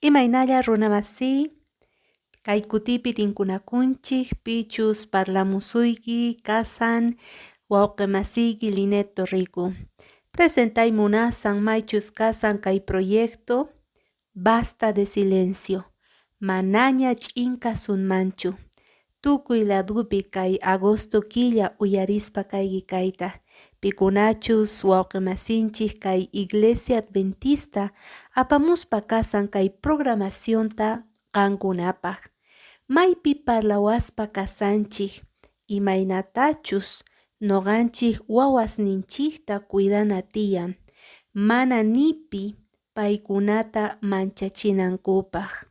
Imaynalla runamasi, kay kutipi tinkunakunchik, pichus parlamusuyki, kasan, wawqimasiyki Linet Torrico. Presentay munasan maychus kasan kay proyecto, basta de silencio. Manaña ch'inka sunmanchu. Tukuy ladupi kay agosto killa uyarispa kayki kayta. Pikunachus wawqimasinchik kay Iglesia Adventista apamuspa kasan kay programacionta qankunapaq. Maypi parlawaspa kasanchik imaynatachus noqanchik wawasninchikta cuidana tiyan. Mana nipi paykunata manchachinankupaq.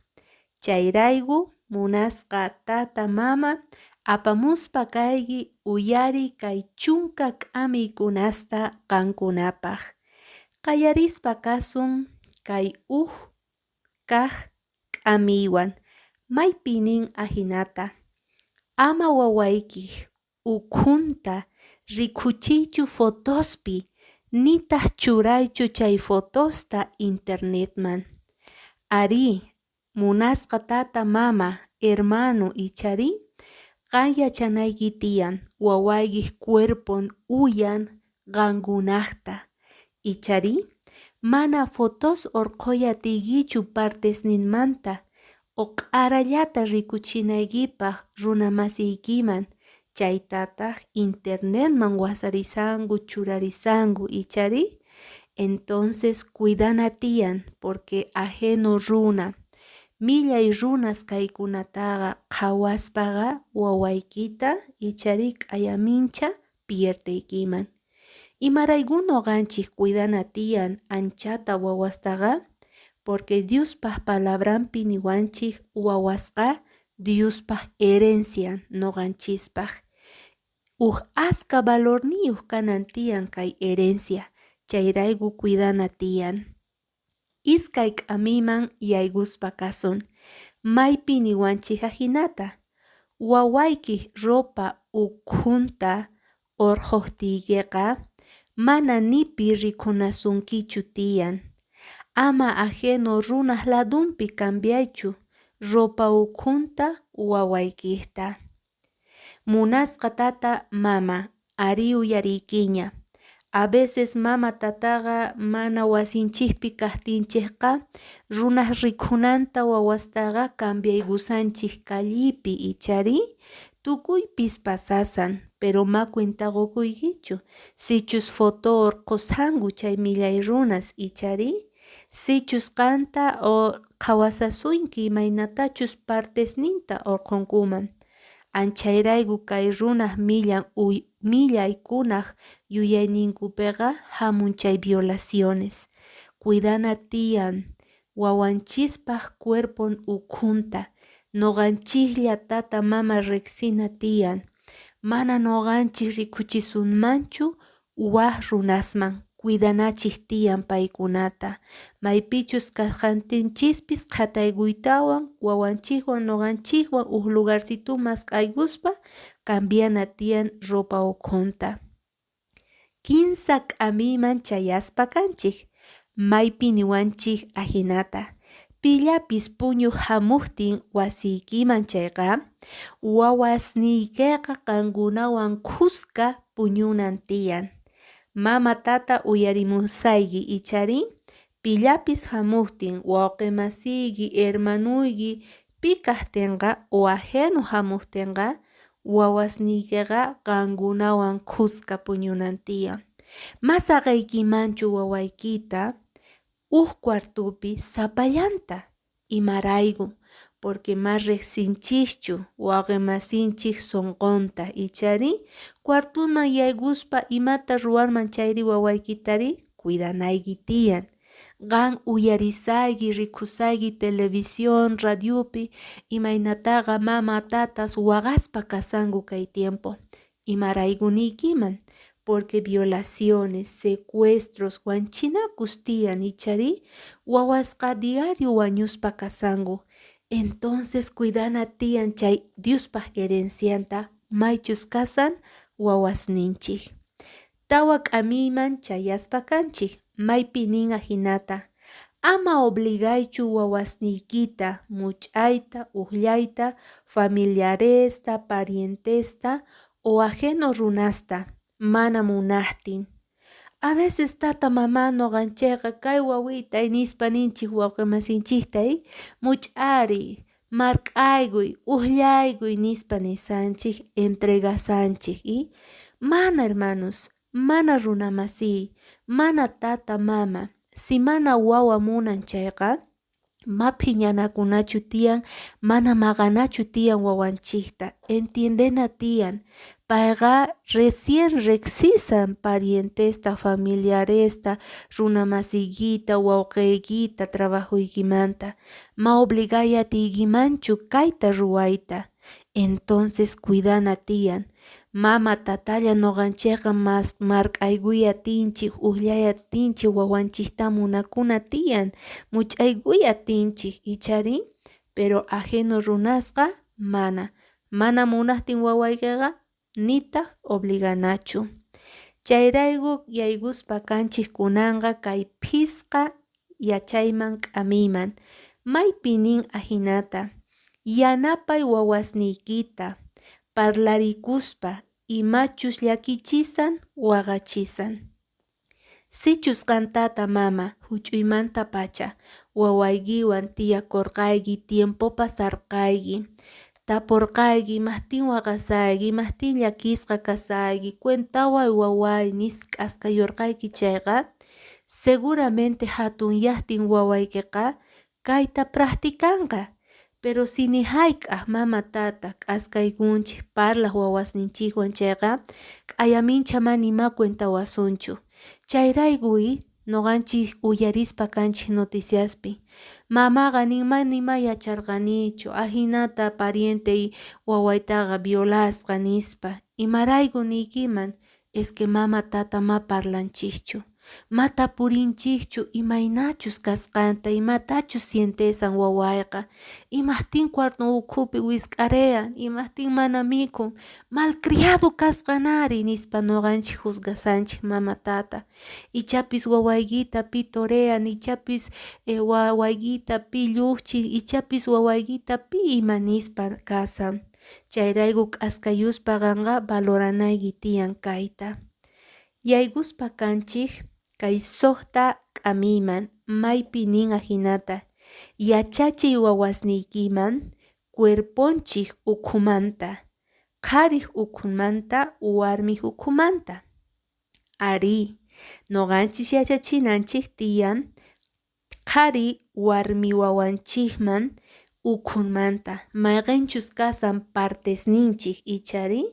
Chayrayku munasqa tata mama apamuspa kayki uyari kay chunka k'amiykunasta qankunapaq. Qallarispa kasun kay kaq k'amiywan. Maypinin ajinata. Ama wawayki ukhunta rikuchiychu fotospi nitaq churaychu chay fotosta internetman. Ari, munasqa tata mama, hermano ichari, qan yachanayki tiyan wawayki cuerpon uyan qankunaqta. Ichari, mana fotos orqoya tigichu partesninmanta o q'arallata rikuchinaykipaq runamasiykiman chaytataq internetman wasarisangu churarisangu ichari. Entonces cuidana tiyan porque ajeno runa, millay runas kaykunataqa qhawaspaqa wawaykita ichari k'ayamincha piertaykiman. Imarayku noqanchik cuidana tiyan anchata wawastaqa porque Diospaq palabranpi niwanchik wawasqa Diospaq herencia noqanchispaq. Aska valorniyuq kanan tiyan kay herencia chayrayku cuidana tiyan. Iskay k'amiyman yayguspa kasun. Maypi niwanchik ajinata. Wawayki ropa ukhunta orqoqtiykiqa mana nipi rikunasunkichu tiyan. Ama ajeno runaq ladunpi cambiaychu ropa ukhunta wawaykita. Munasqa tata mama ari uyariykiña. A veces mama tataqa mana wasinchikpi kaqtinchikqa runaq rikunanta wawastaqa cambiaygusanchik kallipi ichari tukuypis pasasan pero ma cuentaqukuykichu sichus foto orqosangu chay millay runas ichari sichus qanta o qhawasasuyki imaynatachus partesninta orqonkuman. Anchayrayku kay runaq millaykunaq yuyayninkupiqa hamun chay violaciones. Cuidana tiyan wawanchispaq cuerpon ukhunta. Noqanchiklla tata mama riqsina tiyan. Mana noqanchik rikuchisunmanchu waq runasman. Cuidanachik tiyan paykunata. Maypichus kaqantinchispis qhataykuytawan wawanchikwan noqanchikwan lugarcituman k'ayguspa cambiana tiyan ropa ukhunta. Kinsa k'amiyman chayaspa kanchik. Maypi niwanchik ajinata. Pillapis puñu hamuqtin wasiykiman chayqa wawasniykiqa qankunawan kuska puñunan tiyan. Mama tata uyarimusayki ichari pillapis hamuqtin wawqimasiyki hermanuyki pi kaqtinqa o ajeno hamuqtinqa wawasniykiqa qankunawan kuska puñunan tiyan. Masaqaykimanchu wawaykita cuartupi sapallanta imarayku porque ma riqsinchikchu wawqimasinchik sonqonta ichari cuartuman yayguspa imata ruwanman chayri wawaykitari cuidanayki tiyan. Qan uyarisayki rikusayki televisión radiopi imaynataqa mama tatas waqaspa kasanku kay tiempo imaraykuniykiman porque violaciones, secuestros, wanchinakus tiyan ichari wawasqa diario wañuspa kasanku. Entonces cuidana tiyan chay Diospaq herencianta maychus kasan wawasninchik. Tawa k'amiyman chayaspa kanchik maypi nin ajinata. Ama obligaychu wawasniykita much'ayta, uqllayta, familiaresta, parientesta o ajeno runasta mana munaqtin. A veces tata mamá noqanchayqa kay wawitay nispa ninchik wawqimasinchiktay much'ariy, mark'aykuy, uqllaykuy nispa nisanchik, entregasanchik y mana hermanos, mana runa masiy, mana tata mama, si mana wawa munan chayqa maphiñanakunachu tiyan, mana maqanachu tiyan wawanchikta, entiendena tiyan. Payqa recién riqsisan parientesta, familiaresta, runa masiykita, wawqiykita trabajuykimanta, ma obligallatiykimanchu kayta ruwayta. Entonces cuidana tiyan. Mama tatalla noqanchayqa mark'aykuy atinchik, uqllay atinchik wawanchikta munakuna tiyan, much'aykuy atinchik icharin, pero ajeno runasqa mana munaqtin wawaykiqa nitaq obliganachu. Chayrayku yaykuspa kanchik kunanqa kay phisqa yachayman k'amiyman, maypi nin ajinata, yanapay wawasniykita, parlarikuspa imachus llakichisan waqachisan. Sichusqan tata mama huch'uymanta pacha wawaykiwan tiyakurqayki, tiempo pasarqayki, tapurqayki imaqtin waqasayki, imaqtin llakisqa kasayki, cuentaway waway nis k'askayurqayki chayqa, seguramente hatun llaqtin wawaykiqa kayta practicanqa. Pero si ni hayk'aq mama tata k'askaykunchik parlaq wawasninchikwan chayqa k'ayamincha mana nima cuentawasunchu. Chayraykuy noqanchik uyarispa kanchik noticiaspi, mamaqa nima yacharqanichu, ajinata pariente wawaytaqa violasqa nispa, imarayku niykiman, es que mama tata ma parlanchikchu, ma tapurinchikchu imaynachus kasqanta, imatachus sientesan wawayqa, imaqtin cuarto ukhupi wisk'ariyan, imaqtin mana mikun, malcriado kasqanari nispa noqanchik juzgasanchik mama tata, ichapis wawaykita pi torean, ichapis wawaykita pi lluqchin, ichapis wawaykita pi ima nispa kasan. Chayrayku k'askayuspa kanqa valoranayki tiyan kayta. Yaykuspa kanchik kay suqta k'amiyman, maypi nin ajinata, yachachiy wawasniykiman cuerponchik ukhumanta, qhariq ukhumanta, warmiq ukhumanta. Ari, noqanchik yachachinanchik tiyan qhari warmi wawanchikman ukhunmanta, mayqinchus kasan partesninchik ichari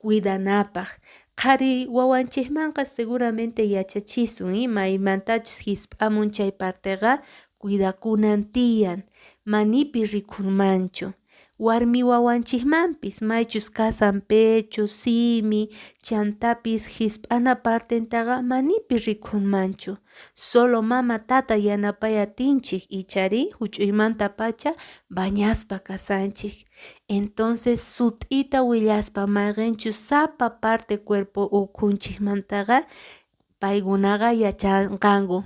cuidanapaq. Qhari wawanchikmanqa seguramente yachachisun imaymantachus hisp'amun chay partega cuidakunan tiyan, manipi rikunmanchu. Warmi wawanchikmanpis maychus kasan pecho, simi, chantapis hisp'ana partentaqa manipi rikunmanchu. Solo mama tata yanapay atinchik ichari huch'uymanta pacha bañaspa kasanchik. Entonces sut'ita willaspa mayqinchus sapa parte cuerpo ukhunchikmantaqa paykunaqa yachanqanku,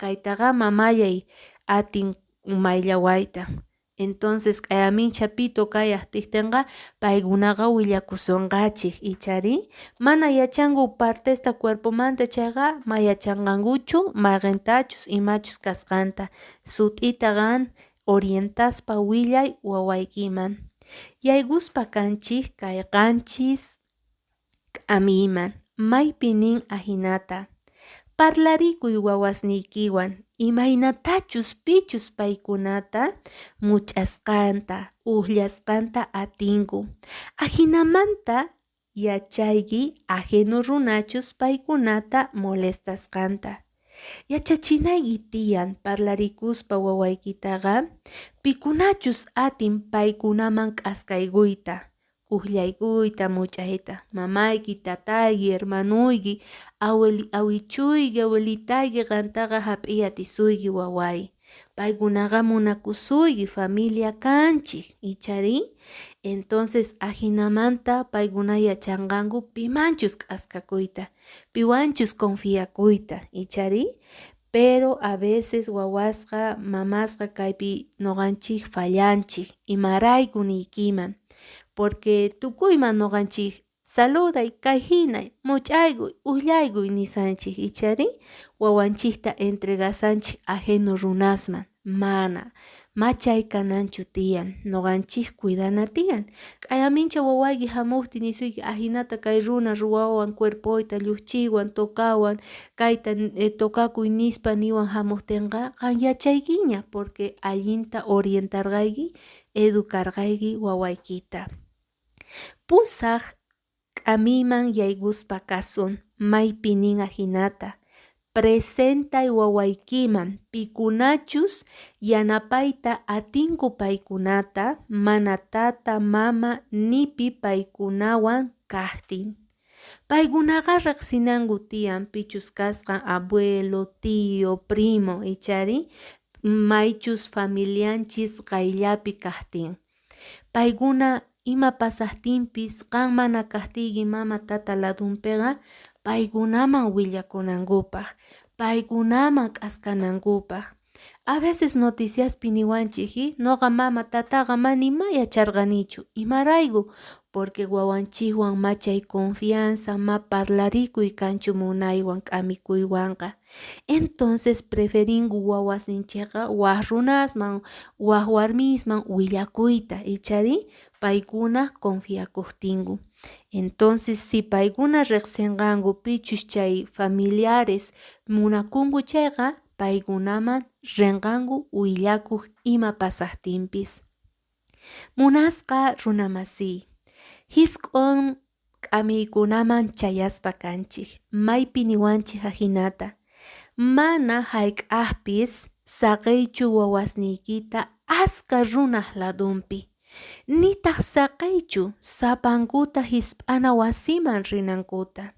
kaytaqa mamallay atin mayllawayta. Entonces k'ayminchapito kayaq tiqtinqa paykunaqa willakusunqachik ichari mana yachanku partesta cuerpomanta chayqa ma yachanqankuchu mayqintachus imachus kasqanta, sut'ita qan orientaspa willay wawaykiman. Yaykuspa kanchik kay qanchis k'amiyman, maypi nin ajinata, parlarikuy wawasniykiwan, imaynatachus pichus paykunata much'asqanta, uqllasqanta atinku, ajinamanta yachayki ajeno runachus paykunata molestasqanta. Yachachinayki tiyan parlarikuspa wawaykitaqa pikunachus atin paykunaman k'askaykuyta, uqllaykuyta, much'ayta, mamayki, tatayki, hermanuyki, awichuyki, awelitayki qantaqa hap'iy atisuyki waway, paykunaqa munakusuyki familia kanchik ichari, entonces ajinamanta paykuna yachanqanku pimanchus k'askakuyta, piwanchus confiakuyta ichari, pero a veces wawasqa mamasqa kaypi noqanchik fallanchik imarayku niykiman, porque tukuyman noqanchik saluday kay hinay much'aykuy uqllaykuy nisanchik icharin wawanchikta entregasanchik ajeno runasman, mana machay kananchu tiyan noqanchik cuidana tiyan. K'ayamincha wawayki hamuktin nisuyki ajinata kay runa ruwawan cuerpoyta lluchiywan tokawan kayta tokakuy nispa niwan hamuktinqa qan yachaykiña porque allinta orientarqayki educarqayki wawaykita. Pusaq k'amiman yaykuspa kasun maypi nin ajinata presentay wawaykiman pikunachus yanapayta atinku paykunata mana tata mama nipi paykunawan kaqtin. Paykunaqa riqsinanku tiyan pichus kasqa abuelo, tío, primo ichari maychus familianchis qayllapi kaqtin. Paykuna ima pasaqtinpis qan mana kaqtiyki mama tata ladunpiqa paykunaman willakunankupaq, paykunaman k'askanankupaq. A veces noticiaspi niwanchik noqa mama tataqa mana yacharqanichu imarayku porque wawanchikwan machay confianza ma parlarikuy kanchu munaywan k'amikuywanqa. Entonces preferinku wawasninchikqa waq runasman waq warmisman willakuyta ichari paykuna confiakuqtinku. Entonces si paykuna riqsinqanku pichus chay familiares munakunku chayqa paykunaman rinqanku willakuq ima pasaqtinpis. Munasqa runa masiy, hisk'un k'amiykunaman chayaspa kanchik maypi niwanchik ajinata mana hayk'aqpis saqaychu wawasniykita aska runaq ladunpi nitaq saqaychu sapankuta hisp'ana wasiman rinankuta.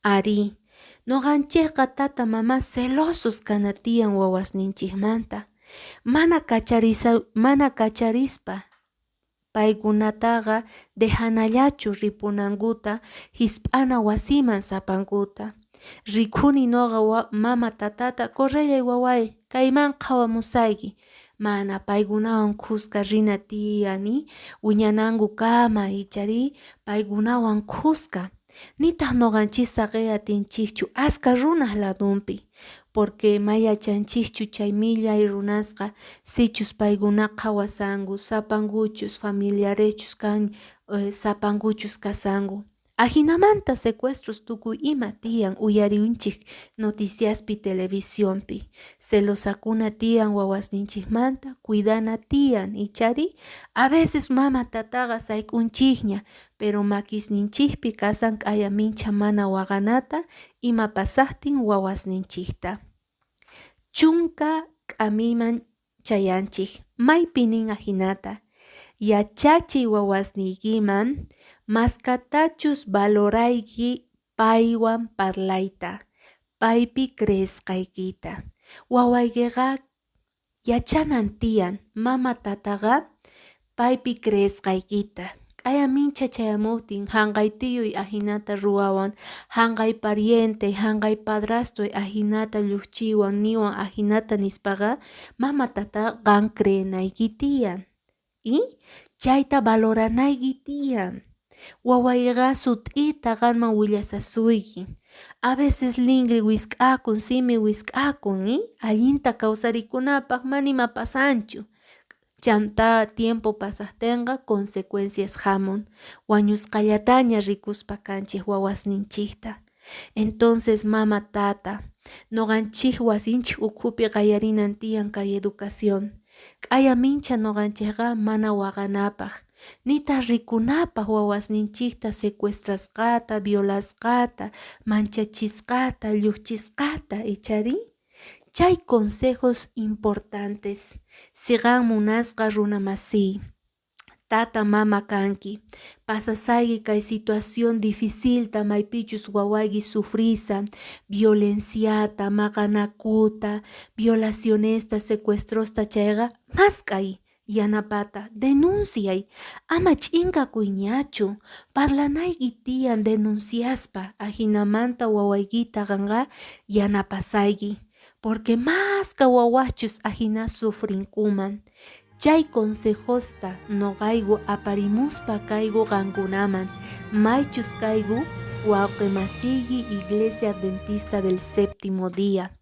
Ari, noqanchikqa tata mama celosos kana tiyan wawasninchikmanta mana kacharispa paykunataqa dejanallachu ripunankuta hisp'ana wasiman sapankuta. Rikhuni noqa mama tatata correllay waway kayman qhawamusayki mana paykunawan kuska rina tiyani wiñananku kama ichari paykunawan kuska nitaq noqanchik saqay atinchikchu aska runaq ladunpi porque mayachanchikchu chay millay runasqa sichus paykuna qhawasanku sapankuchus familiarechus kan sapankuchus kasanku. Ajinamanta secuestros tukuy ima tiyan uyariunchik noticiaspi televisionpi celosakuna tiyan wawasninchikmanta cuidana tiyan ichari a veces mama tataqa sayk'unchikña pero makisninchikpi kasan k'ayamincha mana waqanata ima pasaqtin wawasninchikta. Chunka k'amiman chayanchik maypi nin ajinata yachachiy wawasniykiman maskatachus valorayki paywan parlayta paypi creesqaykita. Wawaykiqa yachanan tiyan mama tataqa paypi creesqaykita. K'ayamincha chayamuptin hanqay tiyuy ajinata ruwawan hanqay pariente hanqay padrastoy ajinata lluchiywan niwan ajinata nispaqa mama tata qan creenayki tiyan y chayta valoranayki tiyan. Wawayqa sut'ita qanman willasasuyki a veces linri wisk'akun simi wisk'akun allinta kawsarikunapaq manima pasanchu chanta tiempo pasaqtinqa consecuencias hamun wañusqallataña rikuspa kanchik wawasninchikta. Entonces mama tata noqanchik wasinchik ukhupi qayarinan tiyan kay educación k'ayamincha noqanchikqa mana waqanapaq nitaq rikunapaq wawasninchikta secuestrasqata violasqata manchachisqata lluqchisqata ichari chay consejos importantes siqan munasqa runa masiy tata mama kanki pasasayki kay situación dificilta maypichus wawayki sufrisa violenciata maqanakuta violacionesta secuestrosta chayqa mask'ay yanapata denunciay ama ch'inkakuyñachu parlanayki tiyan denunciaspa ajinamanta wawaykita qanqa yanapasayki porque más wawachus ahina sufrinkuman. Chay consejosta noqaygu aparimuspa kaygu qankunaman, maychus kaygu wauqimasiyki Iglesia Adventista del Séptimo Día.